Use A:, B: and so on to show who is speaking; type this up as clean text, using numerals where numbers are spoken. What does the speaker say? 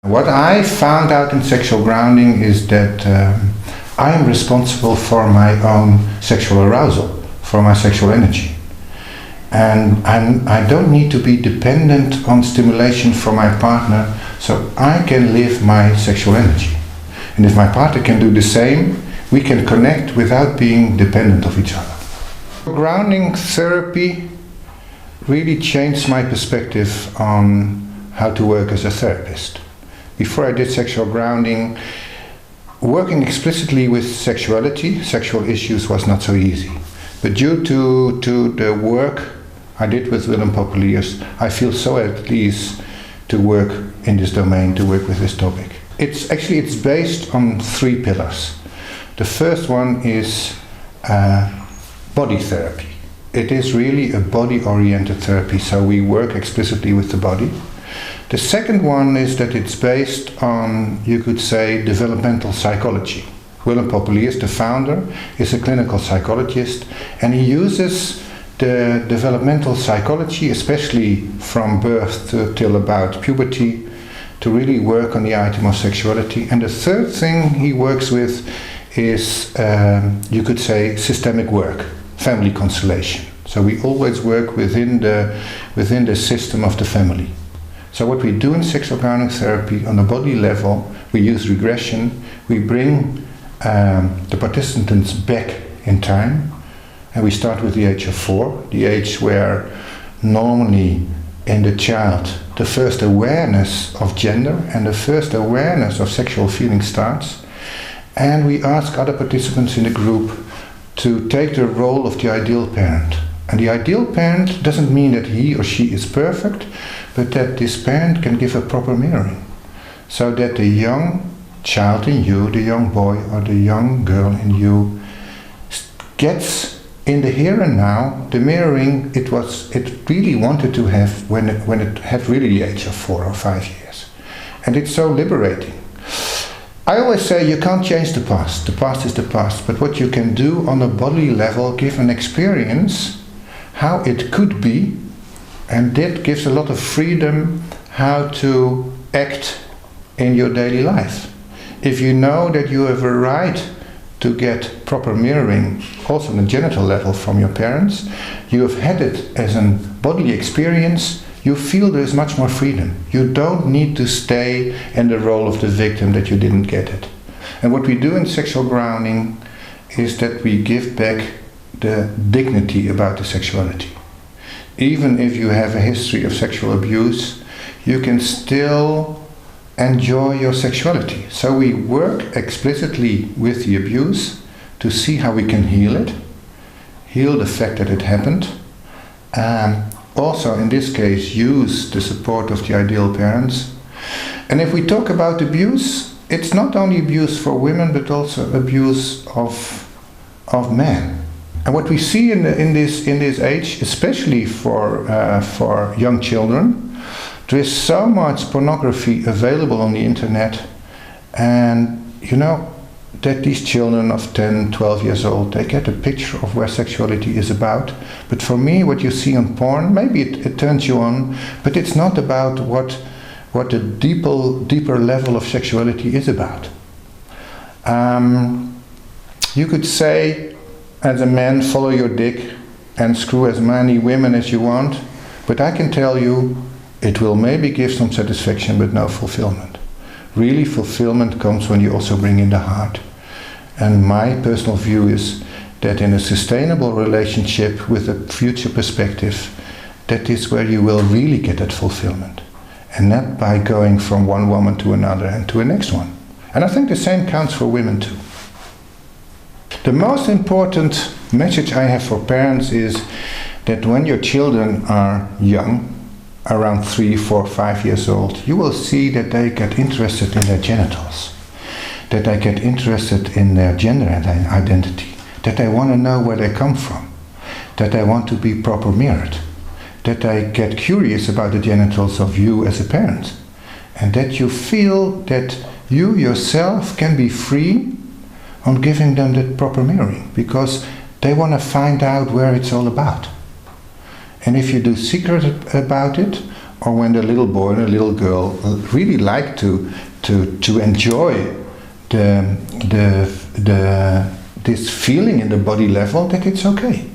A: What I found out in sexual grounding is that I am responsible for my own sexual arousal, for my sexual energy. And I don't need to be dependent on stimulation from my partner, so I can live my sexual energy. And if my partner can do the same, we can connect without being dependent of each other. Grounding therapy really changed my perspective on how to work as a therapist. Before I did sexual grounding, working explicitly with sexuality, sexual issues was not so easy. But due to the work I did with Willem Populiers, I feel so at ease to work in this domain, to work with this topic. It's based on 3 pillars. The first one is body therapy. It is really a body-oriented therapy, so we work explicitly with the body. The second one is that it's based on, you could say, developmental psychology. Willem Populiers, the founder, is a clinical psychologist, and he uses the developmental psychology, especially from birth till about puberty, to really work on the item of sexuality. And the third thing he works with is, you could say, systemic work, family constellation. So we always work within the system of the family. So what we do in sexual grounding therapy on the body level, we use regression, we bring the participants back in time, and we start with the age of 4, the age where normally in the child the first awareness of gender and the first awareness of sexual feeling starts. And we ask other participants in the group to take the role of the ideal parent. And the ideal parent doesn't mean that he or she is perfect, but that this parent can give a proper mirroring. So that the young child in you, the young boy or the young girl in you, gets in the here and now the mirroring it really wanted to have when it had really the age of 4 or 5 years. And it's so liberating. I always say you can't change the past is the past, but what you can do on a body level, give an experience how it could be, and that gives a lot of freedom how to act in your daily life. If you know that you have a right to get proper mirroring, also on the genital level from your parents, you have had it as a bodily experience, you feel there is much more freedom. You don't need to stay in the role of the victim that you didn't get it. And what we do in sexual grounding is that we give back the dignity about the sexuality. Even if you have a history of sexual abuse, you can still enjoy your sexuality. So we work explicitly with the abuse to see how we can heal it, heal the fact that it happened, also in this case use the support of the ideal parents. And if we talk about abuse, it's not only abuse for women but also abuse of men. And what we see in this age, especially for young children, there is so much pornography available on the internet, and you know that these children of 10, 12 years old, they get a picture of where sexuality is about. But for me, what you see on porn, maybe it turns you on, but it's not about what the deeper level of sexuality is about. You could say, as a man, follow your dick and screw as many women as you want, but I can tell you, it will maybe give some satisfaction but no fulfillment. Really, fulfillment comes when you also bring in the heart. And my personal view is that in a sustainable relationship with a future perspective, that is where you will really get that fulfillment. And not by going from one woman to another and to the next one. And I think the same counts for women too. The most important message I have for parents is that when your children are young, around 3, 4, 5 years old, you will see that they get interested in their genitals, that they get interested in their gender identity, that they want to know where they come from, that they want to be proper mirrored, that they get curious about the genitals of you as a parent, and that you feel that you yourself can be free on giving them the proper mirroring, because they want to find out where it's all about. And if you do secret about it, or when the little boy and the little girl really like to enjoy this feeling in the body level, that it's okay.